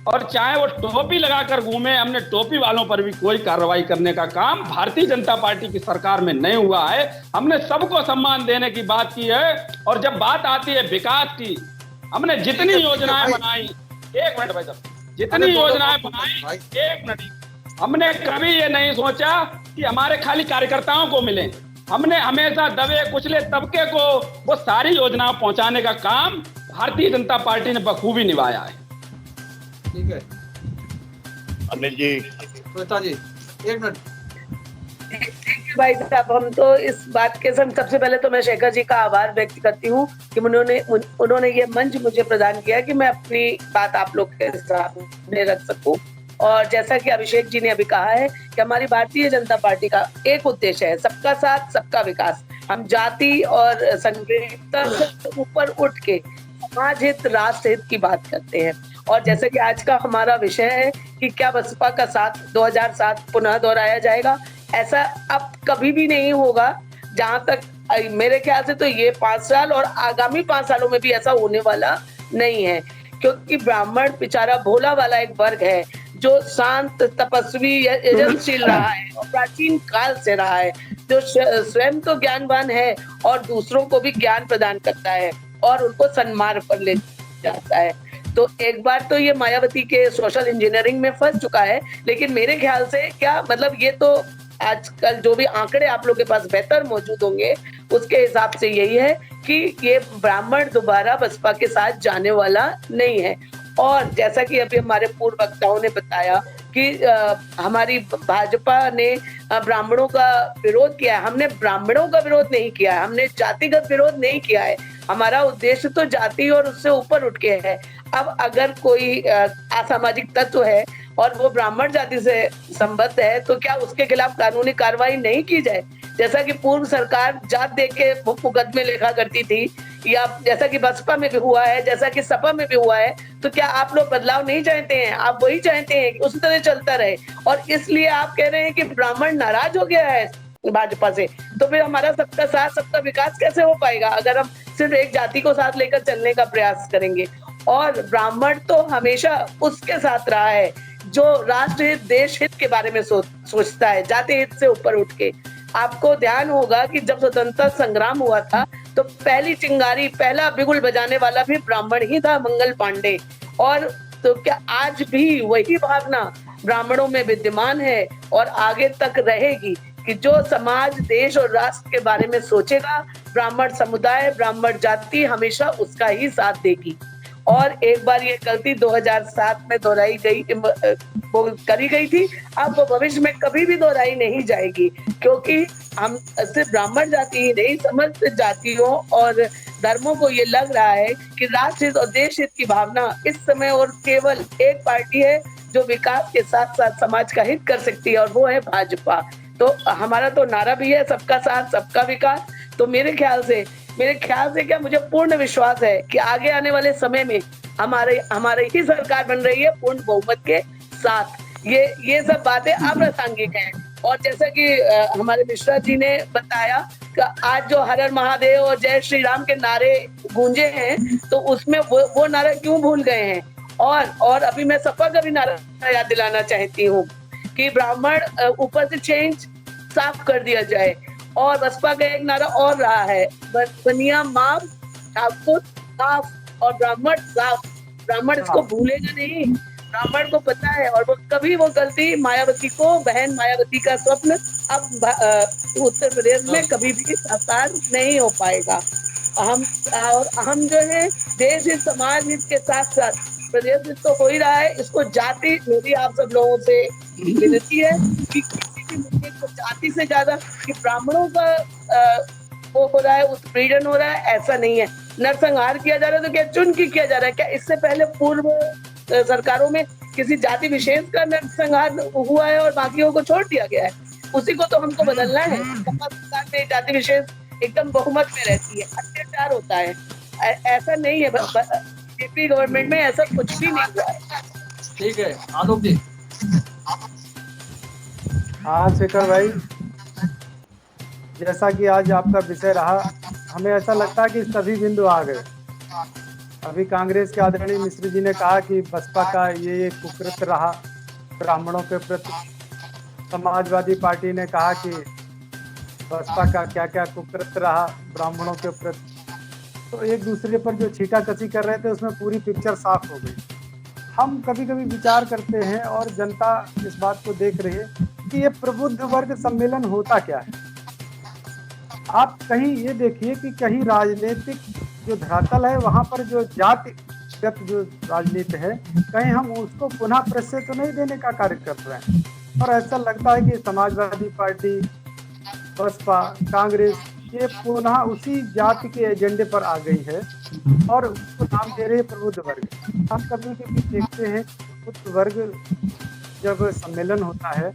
S8: और चाहे वो टोपी लगाकर घूमे, हमने टोपी वालों पर भी कोई कार्रवाई करने का काम भारतीय जनता पार्टी की सरकार में नहीं हुआ है। हमने सबको सम्मान देने की बात की है और जब बात आती है विकास की, हमने जितनी योजनाएं बनाई, 1 मिनट भाई साहब, जितनी योजनाएं बनाई 1 मिनट, हमने कभी ये नहीं सोचा कि हमारे खाली कार्यकर्ताओं को मिले। हमने हमेशा दबे कुचले तबके को वो सारी योजनाएं पहुंचाने का काम भारतीय जनता पार्टी ने बखूबी निभाया है।
S2: ठीक है
S7: अनिल जी,
S2: श्वेता जी 1 मिनट।
S9: भाई साहब, हम तो इस बात के सबसे पहले तो मैं शेखर जी का आभार व्यक्त करती हूँ कि उन्होंने ये मंच मुझे प्रदान किया कि मैं अपनी बात आप लोग के सामने रख सकूं। और जैसा कि अभिषेक जी ने अभी कहा है कि हमारी भारतीय जनता पार्टी का एक उद्देश्य है सबका साथ सबका विकास। हम जाति और संघीयता से ऊपर उठ के समाज हित राष्ट्र हित की बात करते हैं। और जैसे कि आज का हमारा विषय है कि क्या बसपा का साथ 2007 पुनः दोहराया जाएगा, ऐसा अब कभी भी नहीं होगा। जहां तक मेरे ख्याल से तो ये 5 साल और आगामी 5 सालों में भी ऐसा होने वाला नहीं है, क्योंकि ब्राह्मण बेचारा भोला वाला एक वर्ग है जो शांत तपस्वी यजनशील रहा है और प्राचीन काल से रहा है, जो स्वयं तो ज्ञानवान है और दूसरों को भी ज्ञान प्रदान करता है और उनको सन्मार्ग पर ले जाता है। तो एक बार तो ये मायावती के सोशल इंजीनियरिंग में फंस चुका है, लेकिन मेरे ख्याल से क्या मतलब ये तो आजकल जो भी आंकड़े आप लोग के पास बेहतर मौजूद होंगे उसके हिसाब से यही है कि ये ब्राह्मण दोबारा बसपा के साथ जाने वाला नहीं है। और जैसा कि अभी हमारे पूर्व वक्ताओं ने बताया कि हमारी भाजपा ने ब्राह्मणों का विरोध किया है। हमने ब्राह्मणों का विरोध नहीं किया है, हमने जातिगत विरोध नहीं किया है। हमारा उद्देश्य तो जाति और उससे ऊपर उठ के है। अब अगर कोई असामाजिक तत्व है और वो ब्राह्मण जाति से संबद्ध है तो क्या उसके खिलाफ कानूनी कार्रवाई नहीं की जाए? जैसा कि पूर्व सरकार जात देख के मुकदमे लिखा करती थी, या जैसा कि बसपा में भी हुआ है, जैसा कि सपा में भी हुआ है, तो क्या आप लोग बदलाव नहीं चाहते हैं? आप वही चाहते हैं कि उस तरह चलता रहे और इसलिए आप कह रहे हैं कि ब्राह्मण नाराज हो गया है भाजपा से। तो फिर हमारा सबका साथ सबका विकास कैसे हो पाएगा अगर हम सिर्फ एक जाति को साथ लेकर चलने का प्रयास करेंगे? और ब्राह्मण तो हमेशा उसके साथ रहा है जो राष्ट्र हित देश हित के बारे में सोचता है, जाति हित से ऊपर उठ के। आपको ध्यान होगा कि जब स्वतंत्रता संग्राम हुआ था तो पहली चिंगारी, पहला बिगुल बजाने वाला भी ब्राह्मण ही था, मंगल पांडे। और तो क्या आज भी वही भावना ब्राह्मणों में विद्यमान है और आगे तक रहेगी कि जो समाज देश और राष्ट्र के बारे में सोचेगा, ब्राह्मण समुदाय, ब्राह्मण जाति हमेशा उसका ही साथ देगी। और एक बार ये गलती 2007 में दोहराई गई, वो करी गई थी, अब वो भविष्य में कभी भी दोहराई नहीं जाएगी, क्योंकि हम सिर्फ ब्राह्मण जाति ही नहीं, समस्त जातियों और धर्मों को ये लग रहा है कि राष्ट्र हित और देश हित की भावना इस समय और केवल एक पार्टी है जो विकास के साथ साथ समाज का हित कर सकती है, और वो है भाजपा। तो हमारा तो नारा भी है सबका साथ सबका विकास। तो मेरे ख्याल से क्या, मुझे पूर्ण विश्वास है कि आगे आने वाले समय में हमारे ही सरकार बन रही है पूर्ण बहुमत के साथ। ये सब बातें अप्रासंगिक हैं। और जैसा कि हमारे मिश्रा जी ने बताया कि आज जो हर हर महादेव और जय श्री राम के नारे गूंजे हैं, तो उसमें वो नारा क्यों भूल गए हैं। और अभी मैं सपा का भी नारा याद दिलाना चाहती हूँ कि ब्राह्मण ऊपर से चेंज साफ कर दिया जाए। और बसपा का एक नारा और रहा है, बनिया माम ठाकुर साफ और ब्राह्मण साफ। ब्राह्मण इसको भूलेगा नहीं, ब्राह्मण को पता है, और वो कभी वो गलती मायावती को, बहन मायावती का स्वप्न अब उत्तर प्रदेश में कभी भी साकार नहीं हो पाएगा। हम जो है देश हित समाज हित के साथ साथ प्रदेश हित तो हो ही रहा है, इसको जाति, मेरी आप सब लोगों से विनती है कि किसी भी मुद्दे को जाति से ज्यादा कि ब्राह्मणों का वो हो रहा है, उत्पीड़न हो रहा है, ऐसा नहीं है। नरसंहार किया जा रहा है तो क्या चुन के किया जा रहा है? क्या इससे पहले पूर्व सरकारों में किसी जाति विशेष का नरसंहार हुआ है और बाकियों को छोड़ दिया गया है? उसी को तो हमको बदलना है। सरकार में जाति विशेष एकदम बहुमत में रहती है, अत्याचार होता है, ऐसा नहीं है। बीजेपी गवर्नमेंट में ऐसा कुछ भी नहीं हुआ है।
S2: ठीक है आलोक जी।
S3: हाँ शेखर भाई, जैसा कि आज आपका विषय रहा, हमें ऐसा लगता है कि सभी बिंदु आ गए। अभी कांग्रेस के आदरणीय मिश्र जी ने कहा कि बसपा का ये कुकृत्य रहा ब्राह्मणों के प्रति, समाजवादी पार्टी ने कहा कि बसपा का क्या क्या कुकृत्य रहा ब्राह्मणों के प्रति। तो एक दूसरे पर जो छींटाकशी कर रहे थे उसमें पूरी पिक्चर साफ हो गई। हम कभी कभी विचार करते हैं और जनता इस बात को देख रही है कि ये प्रबुद्ध वर्ग सम्मेलन होता क्या है। आप कहीं ये देखिए कि कहीं राजनीतिक जो धरातल है वहां पर जो जातिगत जो राजनीति है, कहीं हम उसको पुनः प्रश्रय तो नहीं देने का कार्य कर रहे हैं। और ऐसा लगता है कि समाजवादी पार्टी, बसपा, कांग्रेस ये पुनः उसी जाति के एजेंडे पर आ गई है और उसको नाम दे रहे हैं प्रबुद्ध वर्ग। हम कभी कभी देखते हैं प्रबुद्ध वर्ग जब सम्मेलन होता है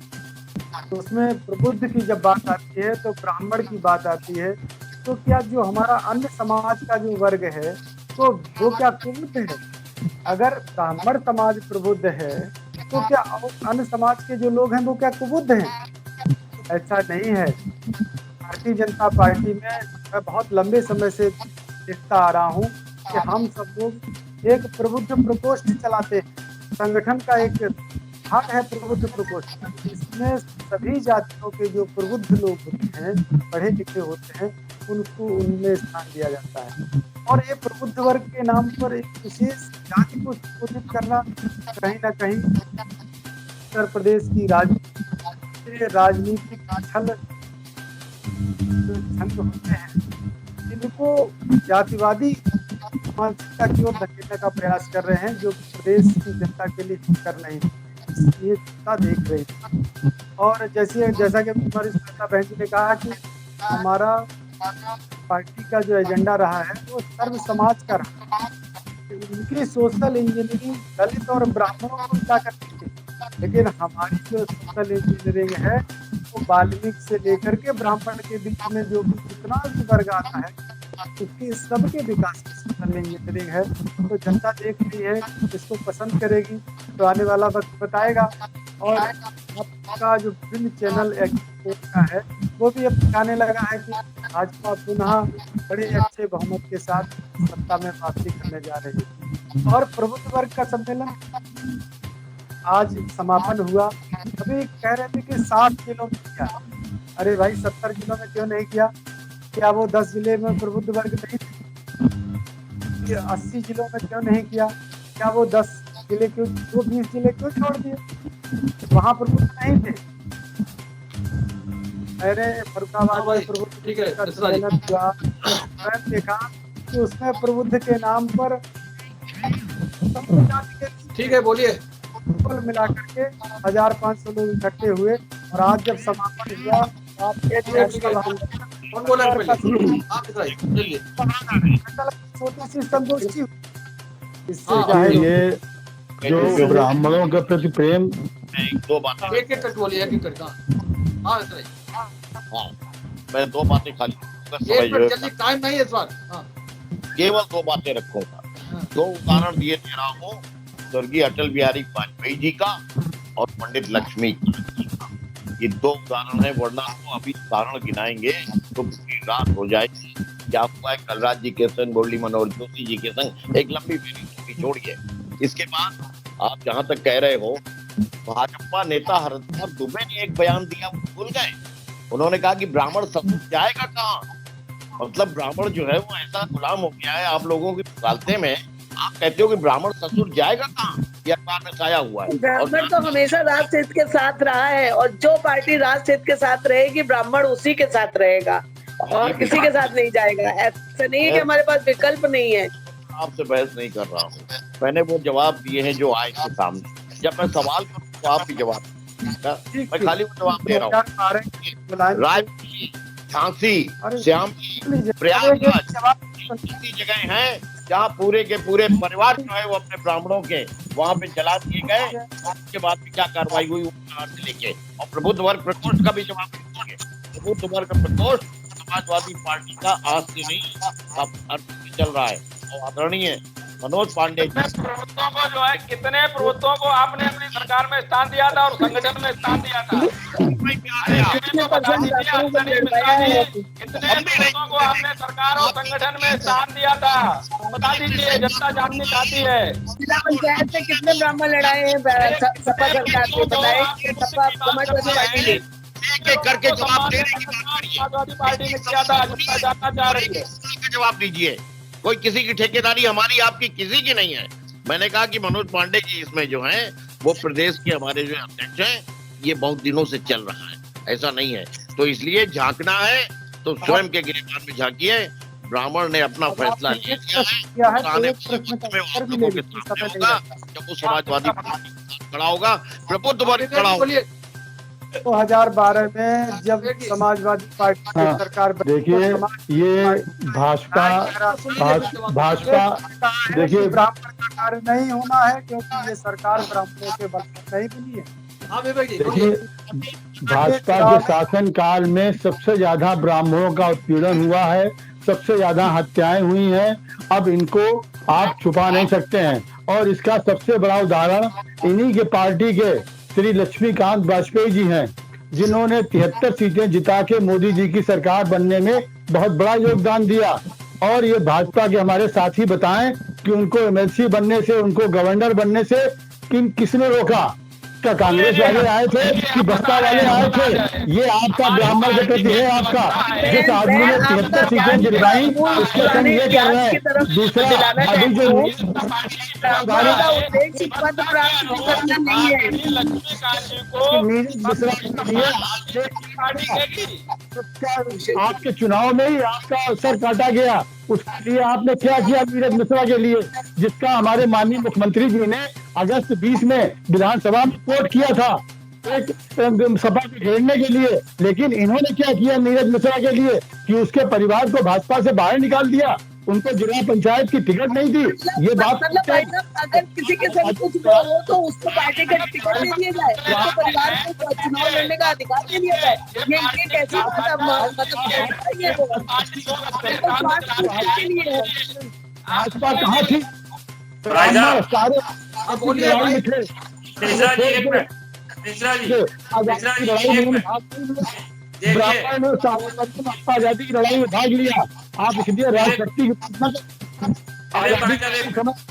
S3: तो उसमें प्रबुद्ध की जब बात आती है तो ब्राह्मण की बात आती है, तो क्या जो हमारा अन्य समाज का जो वर्ग है तो वो क्या कुबुद्ध है? अगर ब्राह्मण समाज प्रबुद्ध है तो क्या अन्य समाज के जो लोग हैं वो क्या कुबुद्ध हैं? ऐसा नहीं है। भारतीय जनता पार्टी में मैं बहुत लंबे समय से देखता आ रहा हूँ कि हम सब लोग एक प्रबुद्ध प्रकोष्ठ चलाते हैं। संगठन का एक भाग है प्रबुद्ध प्रकोष्ठ, इसमें सभी जातियों के जो प्रबुद्ध लोग होते हैं, पढ़े लिखे होते हैं, उनको उनमें स्थान दिया जाता है। और ये प्रबुद्ध वर्ग के नाम पर एक विशेष जाति को संबोधित करना कहीं ना कहीं उत्तर प्रदेश की राजनीतिक छल होते हैं, इनको जातिवादी मानसिकता की ओर धकेलने का प्रयास कर रहे हैं, जो प्रदेश की जनता के लिए कर नहीं, ये जनता देख रही थी। और जैसा कि हमारी श्वेता बहन जी ने कहा कि हमारा पार्टी का जो एजेंडा रहा है वो सर्व समाज का रहा है। उनकी सोशल इंजीनियरिंग दलित और ब्राह्मणों को क्या करती थी, लेकिन हमारी जो सोशल इंजीनियरिंग है वो वाल्मीकि से लेकर के ब्राह्मण के बीच में जो भी जितना भी वर्ग आता है उसकी सबके विकास की सोशल इंजीनियरिंग है। तो जनता देख रही है, इसको पसंद करेगी तो आने वाला वक्त बताएगा। और आपका जो विभिन्न चैनल का है वो भी अब दिखाने लगा है कि भाजपा पुनः बड़े अच्छे बहुमत के साथ सत्ता में वापसी करने जा रही है। और प्रबुद्ध वर्ग का सम्मेलन आज समापन हुआ। अभी कह रहे थे कि 60 जिलों में किया, अरे भाई 70 जिलों में क्यों नहीं किया? क्या वो 10 जिले में प्रबुद्ध वर्ग नहीं थे? 80 जिलों में क्यों नहीं किया? क्या वो 10 जिले क्यों, वो 20 जिले क्यों छोड़ दिए? वहां प्रबुद्ध नहीं थे। मैंने फरुखाबाद में प्रबुद्ध का सम्मेलन हुआ, मैंने देखा कि उसमें प्रबुद्ध के नाम पर सब जाति के
S2: ठीक है, बोलिए।
S3: कुल मिला करके 1500 लोग इकट्ठे हुए और आज जब समापन हुआ तो आप
S2: कौन बोला पहले? आप बताइए, चलिए।
S3: छोटी सी संगोष्ठी हुई। इससे
S2: हाँ,
S3: जाहिर
S4: ये जो ब्राह्मणों के प्रति प्रेम,
S7: दो बातें
S2: एक एक करके बोलिए, एक एक करके। हाँ बताइए।
S7: हाँ, मैं दो बातें खाली
S2: एक मिनट, जल्दी, टाइम नहीं है इस बार। हाँ,
S7: केवल दो बातें रखूंगा। दो उदाहरण दिए दे रहा हूँ, स्वर्गीय अटल बिहारी वाजपेयी जी का और पंडित लक्ष्मी जी का। ये दो उदाहरण है, वरना तो अभी उदाहरण गिनाएंगे तो पूरी रात हो जाएगी। क्या हुआ है कलराज जी के संग, मुरली मनोहर जोशी जी के संग, एक लंबी फेरी छोड़िए। इसके बाद आप जहां तक कह रहे हो, भाजपा नेता हरदीप दुबे ने एक बयान दिया, भूल गए। उन्होंने कहा कि ब्राह्मण सब जाएगा कहाँ। मतलब ब्राह्मण जो है वो ऐसा गुलाम हो गया है आप लोगों की मुखालते में। आप कहते हो कि ब्राह्मण ससुर जाएगा कहाँ, ये अखबार में छाया हुआ है।
S9: ब्राह्मण तो हमेशा राष्ट्र हित के साथ रहा है और जो पार्टी राष्ट्र हित के साथ रहेगी ब्राह्मण उसी के साथ रहेगा और किसी के साथ नहीं जाएगा। ऐसा नहीं है कि हमारे पास विकल्प नहीं है।
S7: आपसे बहस नहीं कर रहा हूँ, मैंने वो जवाब दिए हैं जो आए थे सामने। जब मैं सवाल करूँ तो आप भी जवाब, मैं खाली वो जवाब दे रहा हूँ। रायपुर, झांसी, श्यामली, प्रयागराज ऐसी जगह हैं जहाँ पूरे के पूरे परिवार जो है वो अपने ब्राह्मणों के वहाँ पे जला दिए गए। उसके बाद भी क्या कार्रवाई हुई से लेके, और प्रबुद्ध वर्ग प्रकोष्ठ का भी जवाब देंगे। प्रबुद्ध वर्ग प्रकोष्ठ समाजवादी पार्टी का आज से नहीं चल रहा है और आदरणीय मनोज पांडे
S8: प्रवक्ताओं को जो है, कितने प्रवक्ताओं को आपने अपनी सरकार में स्थान दिया था और संगठन में स्थान दिया था? कितने प्रवक्ताओं को आपने सरकार और संगठन में स्थान दिया था? बता दीजिए, जनता जाननी चाहती है।
S9: जिला पंचायत से कितने ब्राह्मण लड़ाए हैं सपा सरकार को? बताए सपा समाजवादी पार्टी ने
S7: करके जवाब देने की
S8: समाजवादी पार्टी ने किया था, जनता जानना चाह रही है।
S7: जवाब दीजिए। कोई किसी की ठेकेदारी हमारी आपकी किसी की नहीं है। मैंने कहा कि मनोज पांडे जी इसमें जो है वो प्रदेश के हमारे जो अध्यक्ष हैं, ये बहुत दिनों से चल रहा है, ऐसा नहीं है। तो इसलिए झांकना है तो स्वयं के गिरफ्तार में झांकिए। ब्राह्मण ने अपना फैसला ले लिया है, आने वाले लोगों के सामने होगा जब वो समाजवादी पार्टी खड़ा होगा, प्रबुद्ध वर्ग खड़ा होगा।
S3: 2012 में जब समाजवादी पार्टी की सरकार
S4: देखिए ये भाजपा देखिए
S3: ब्राह्मण का कार्य नहीं होना है क्योंकि ये सरकार ब्राह्मणों के बल पर नहीं बनी है।
S4: देखिए भाजपा के शासन काल में सबसे ज्यादा ब्राह्मणों का उत्पीड़न हुआ है, सबसे ज्यादा हत्याएं हुई हैं। अब इनको आप छुपा नहीं सकते हैं और इसका सबसे बड़ा उदाहरण इन्हीं के पार्टी के श्री लक्ष्मीकांत वाजपेयी जी हैं, जिन्होंने 73 सीटें जिता के मोदी जी की सरकार बनने में बहुत बड़ा योगदान दिया। और ये भाजपा के हमारे साथी बताएं कि उनको एमएलसी बनने से, उनको गवर्नर बनने से किसने रोका? क्या कांग्रेस वाले आए थे कि बसपा वाले आए थे? ये आपका ब्राह्मण के प्रति है आपका। जिस आदमी ने 73 सीटें जितवाई उसके संग ये कर रहे हैं। दूसरा अभी जो आपके चुनाव में ही आपका अवसर काटा गया, उसके लिए आपने क्या किया नीरज मिश्रा के लिए, जिसका हमारे माननीय मुख्यमंत्री जी ने अगस्त 20 में विधानसभा में वोट किया था एक सभा को घेरने के लिए। लेकिन इन्होंने क्या किया नीरज मिश्रा के लिए कि उसके परिवार को भाजपा से बाहर निकाल दिया, उनको जिला पंचायत की टिकट नहीं दी। ये बात
S9: अगर किसी के साथ कुछ हो तो उसको पार्टी का टिकट दे दिया जाए, उसको परिवार को चुनाव लड़ने का अधिकार दे दिया जाए। ये कैसी
S4: भाजपा कहाँ थी? आजादी की लड़ाई में भाग लिया। आप इसलिए राजशक्ति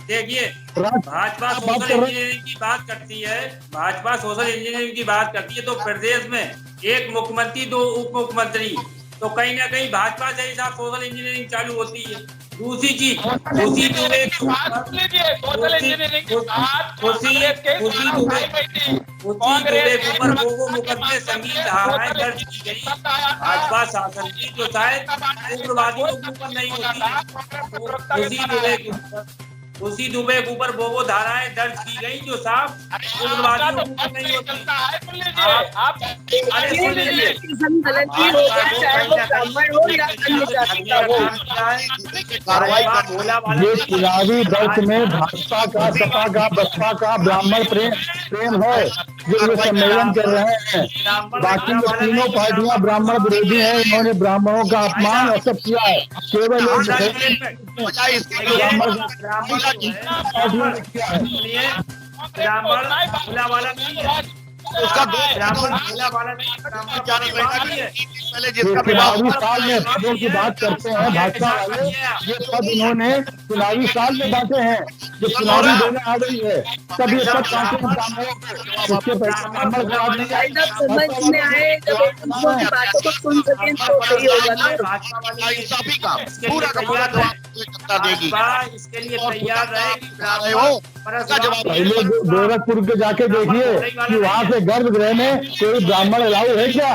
S5: देखिए, भाजपा सोशल इंजीनियरिंग की बात करती है, भाजपा सोशल इंजीनियरिंग की बात करती है तो प्रदेश में एक मुख्यमंत्री, 2 उप मुख्यमंत्री, तो कहीं ना कहीं भाजपा से ही सोशल इंजीनियरिंग चालू होती है। दूसरी चीज, उसी दुबे के ऊपर वो मुकदमे संगीन धाराएं दर्ज की गई भाजपा शासन की, जो शायद उग्रवादियों के ऊपर नहीं होती। उसी दुबे के ऊपर वो धाराएं दर्ज की गई जो साहब उग्रवादियों के ऊपर नहीं होती।
S8: सुन लीजिए आप,
S5: अरे सुन लीजिए,
S9: गलती हो जाए, चाहे वो ब्राह्मण हो या अन्य जाति का हो।
S4: ये चुनावी दर्द में भाजपा का, सपा का, बसपा का ब्राह्मण प्रेम है जो ये सम्मेलन कर रहे हैं। बाकी ये तीनों पार्टियां ब्राह्मण विरोधी हैं, इन्होंने ब्राह्मणों का अपमान और सब किया है। केवल
S5: ब्राह्मण भोला वाला नहीं है, उसका ब्राह्मण भोला वाला नहीं,
S4: पहले चुनावी साल में पदों की बात करते हैं भाजपा वाले, ये पद इन्होंने चुनावी साल में बांटे हैं। जो चुनावी देने आ गई है तब ये सब बांटे उसके
S9: समझ में आए, जब उनको की बातों को सुन सके तो सही होगा ना।
S5: पूरा का पूरा देगी, इसके लिए तैयार रहेगी।
S4: पहले गोरखपुर के जाके देखिए कि वहाँ से गर्भगृह में कोई ब्राह्मण अलाउ है क्या?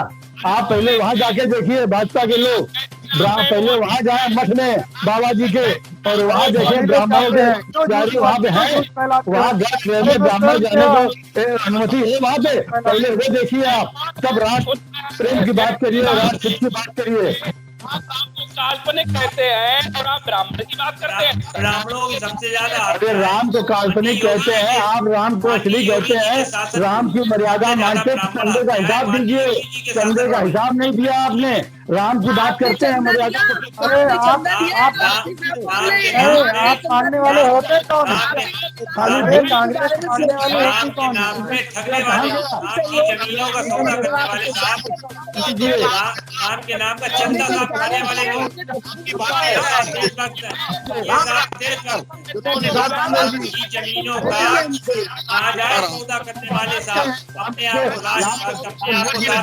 S4: आप पहले वहाँ जाके देखिए, भाजपा के लोग पहले वहाँ जाए मठ में बाबा जी के, और वहाँ देखें ब्राह्मणों के वहाँ पे है, वहाँ गर्भगृह में ब्राह्मण जाने को अनुमति है वहाँ पे। पहले वो देखिए आप, तब राष्ट्र प्रेम की बात करिए, राष्ट्र की बात करिए।
S8: काल्पनिक कहते हैं और आप ब्राह्मण की बात करते हैं।
S5: ब्राह्मणों की सबसे ज्यादा,
S4: अरे राम को काल्पनिक कहते हैं, आप राम को असली कहते हैं। राम की मर्यादा मानते, चंदे का हिसाब दीजिए, चंदे का हिसाब नहीं दिया आपने। राम की बात करते हैं मर्यादा।
S3: अरे आप मानने वाले होते कौन? खाली कांग्रेस मानने वाले होते कौन?
S5: जमीनों का सौदा करने वाले साहब, राम के नाम का चंदा साफ करने वाले लोग, जमीनों का आ जाए सौदा करने वाले साहब अपने आप को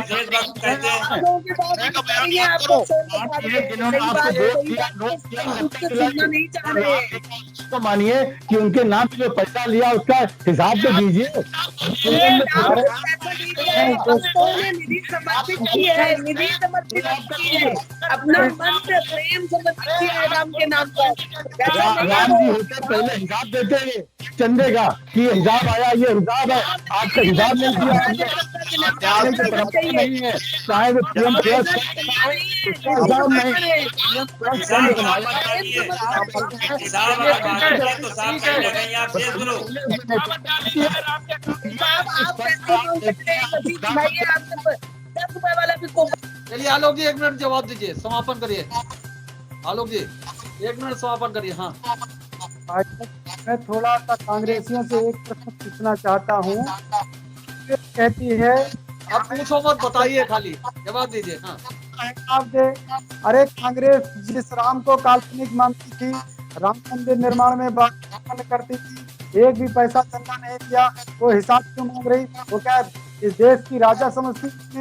S5: देशभक्त कहते हैं।
S4: तो मानिए कि उनके नाम से जो पैसा लिया उसका हिसाब तो दीजिए।
S9: निधि समर्पित की है, निधि समर्पित की है, अपना मन से प्रेम समर्पित किया है राम के नाम पर।
S4: राम जी होते पहले हिसाब देते हैं चंदे का कि ये हिसाब आया, ये हिसाब है, आपका हिसाब नहीं दिया नहीं है, चाहे वो पीएम हिसाब नहीं।
S2: चलिए आलोक जी 1 मिनट जवाब दीजिए, समापन करिए। आलोक जी 1 मिनट समापन करिए। हाँ,
S3: मैं थोड़ा सा कांग्रेसियों से एक प्रश्न पूछना चाहता हूँ। कहती है
S2: आप पूछो मत, बताइए, खाली जवाब दीजिए। हाँ,
S3: जवाब दे। अरे कांग्रेस जिस राम को काल्पनिक मानती थी, राम मंदिर निर्माण में बात करती थी, एक भी पैसा चंदा नहीं दिया, वो हिसाब क्यों मांग रही? वो क्या इस देश की राजा समझती थी?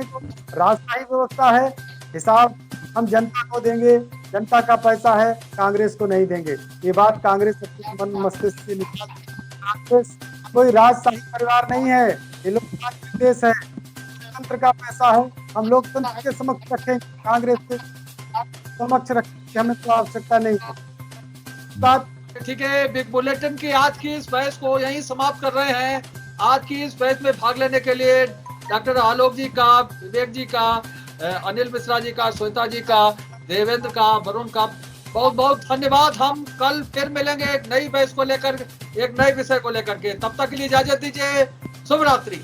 S3: राजशाही व्यवस्था है, हिसाब हम जनता को देंगे, जनता का पैसा है, कांग्रेस को नहीं देंगे। ये बात कांग्रेस अपने मन मस्तिष्क से निकाल। कांग्रेस कोई राजशाही परिवार नहीं है, ये लोकतांत्रिक देश है, तंत्र का पैसा है, हम लोग तंत्र के समक्ष रखें, कांग्रेस के समक्ष रखें, हमें तो आवश्यकता नहीं है। बात
S2: ठीक है। बिग बुलेटिन की आज की इस बहस को यहीं समाप्त कर रहे हैं। आज की इस बहस में भाग लेने के लिए डॉक्टर आलोक जी का, विवेक जी का, अनिल मिश्रा जी का, श्वेता जी का, देवेंद्र का, वरुण का बहुत बहुत धन्यवाद। हम कल फिर मिलेंगे एक नई बहस को लेकर, एक नए विषय को लेकर के। तब तक के लिए इजाजत दीजिए। शुभ रात्रि।